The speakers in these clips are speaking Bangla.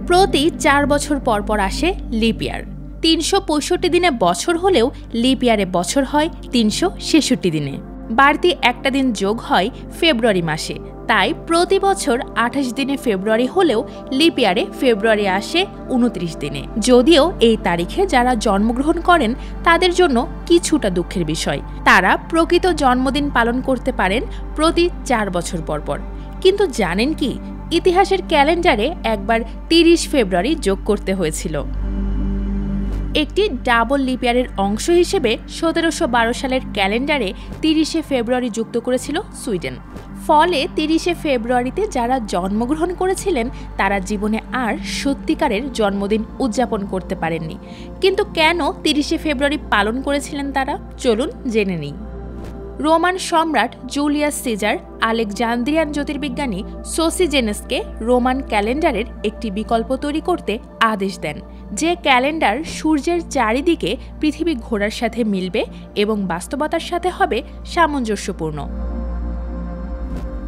প্রতি 4 বছর পর পর আসে লিপ ইয়ার। 365 দিনে বছর হলেও লিপ ইয়ারে বছর হয় 366 দিনে। বাড়তি একটা দিন যোগ হয় ফেব্রুয়ারি মাসে। তাই প্রতি বছর 28 দিনে ফেব্রুয়ারি হলেও লিপ ইয়ারে ফেব্রুয়ারি আসে 29 দিনে। যদিও এই তারিখে যারা জন্মগ্রহণ করেন তাদের জন্য কিছুটা দুঃখের বিষয়, তারা প্রকৃত জন্মদিন পালন করতে পারেন প্রতি 4 বছর পর পর। কিন্তু জানেন কি, ইতিহাসের ক্যালেন্ডারে একবার 30 ফেব্রুয়ারি যোগ করতে হয়েছিল। একটি ডাবল লিপ ইয়ারের অংশ হিসেবে 1712 সালের ক্যালেন্ডারে 30 ফেব্রুয়ারি যুক্ত করেছিল সুইডেন। ফলে 30 ফেব্রুয়ারিতে যারা জন্মগ্রহণ করেছিলেন তারা জীবনে আর সত্যিকারের জন্মদিন উদযাপন করতে পারেননি। কিন্তু কেন 30 ফেব্রুয়ারি পালন করেছিলেন তারা, চলুন জেনে নিই। রোমান সম্রাট জুলিয়াস সিজার আলেকজান্দ্রিয়ান জ্যোতির্বিজ্ঞানী সোসিজেনাসকে রোমান ক্যালেন্ডারের একটি বিকল্প তৈরি করতে আদেশ দেন, যে ক্যালেন্ডার সূর্যের চারিদিকে পৃথিবী ঘোরার সাথে মিলবে এবং বাস্তবতার সাথে হবে সামঞ্জস্যপূর্ণ।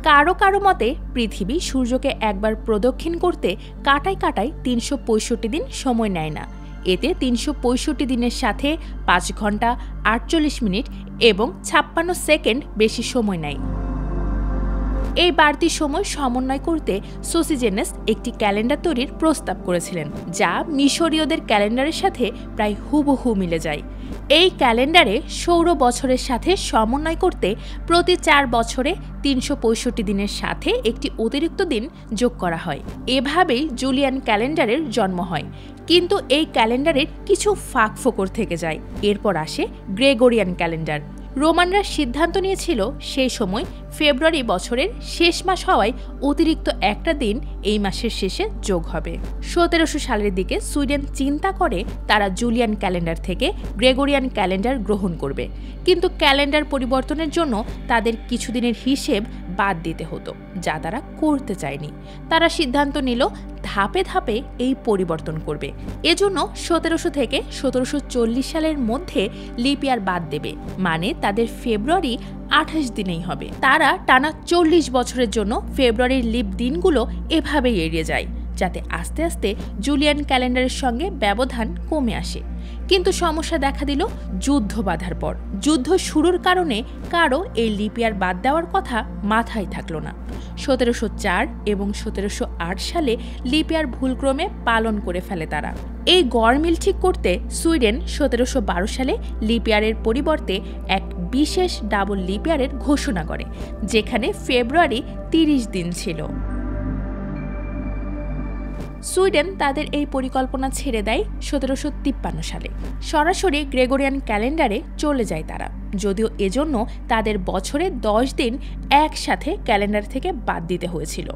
কারো কারো মতে পৃথিবী সূর্যকে একবার প্রদক্ষিণ করতে কাটায় 365 দিন সময় নেয় না। এতে 365 দিনের সাথে 5 ঘন্টা 48 মিনিট এবং 56 সেকেন্ড বেশি সময় নেয়। এই বাড়তি সময় সমন্বয় করতে সোসিজেনাস একটি ক্যালেন্ডার তৈরির প্রস্তাব করেছিলেন, যা মিশরীয়দের ক্যালেন্ডারের সাথে প্রায় হুবহু মিলে যায়। এই ক্যালেন্ডারে সৌর বছরের সাথে সমন্বয় করতে প্রতি 4 বছরে 365 দিনের সাথে একটি অতিরিক্ত দিন যোগ করা হয়। এভাবেই জুলিয়ান ক্যালেন্ডারের জন্ম হয়। কিন্তু এই ক্যালেন্ডারের কিছু ফাঁকফোকর থেকে যায়। এরপর আসে গ্রেগরিয়ান ক্যালেন্ডার। রোমানরা সিদ্ধান্ত নিয়েছিল সেই সময় ফেব্রুয়ারি বছরের শেষ মাস হওয়ায় অতিরিক্ত একটা দিন এই মাসের শেষে যোগ হবে। 1700 সালের দিকে সুইডেন চিন্তা করে তারা জুলিয়ান ক্যালেন্ডার থেকে গ্রেগরিয়ান ক্যালেন্ডার গ্রহণ করবে, কিন্তু ক্যালেন্ডার পরিবর্তনের জন্য তাদের কিছুদিনের হিসেব বাদ দিতে হতো, যা তারা করতে চায়নি। তারা সিদ্ধান্ত নিল ধাপে ধাপে এই পরিবর্তন করবে। এজন্য 1700 থেকে 1740 সালের মধ্যে লিপ ইয়ার বাদ দেবে, মানে তাদের ফেব্রুয়ারি 28 দিনেই হবে। তারা টানা 40 বছরের জন্য ফেব্রুয়ারির লিপ দিনগুলো এভাবেই এড়িয়ে যায়, যাতে আস্তে আস্তে জুলিয়ান ক্যালেন্ডারের সঙ্গে ব্যবধান কমে আসে। কিন্তু সমস্যা দেখা দিল যুদ্ধ বাঁধার পর। যুদ্ধ শুরুর কারণে কারো এই লিপ ইয়ার বাদ দেওয়ার কথা মাথায় থাকলো না। 1704 এবং 1708 সালে লিপ ইয়ার ভুলক্রমে পালন করে ফেলে তারা। এই গড়মিল ঠিক করতে সুইডেন 1712 সালে লিপ ইয়ারের পরিবর্তে এক বিশেষ ডাবল লিপ ইয়ারের ঘোষণা করে, যেখানে ফেব্রুয়ারি 30 দিন ছিল। সুইডেন তাদের এই পরিকল্পনা ছেড়ে দেয় 1753 সালে। সরাসরি গ্রেগরিয়ান ক্যালেন্ডারে চলে যায় তারা, যদিও এজন্য তাদের বছরে 10 দিন একসাথে ক্যালেন্ডার থেকে বাদ দিতে হয়েছিল।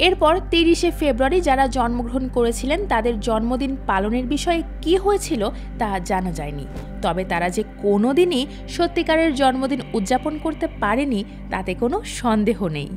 এরপর 30 ফেব্রুয়ারি যারা জন্মগ্রহণ করেছিলেন তাদের জন্মদিন পালনের বিষয়ে কি হয়েছিল তা জানা যায়নি। তবে তারা যে কোনোদিনই সত্যিকারের জন্মদিন উদযাপন করতে পারেনি তাতে কোনো সন্দেহ নেই।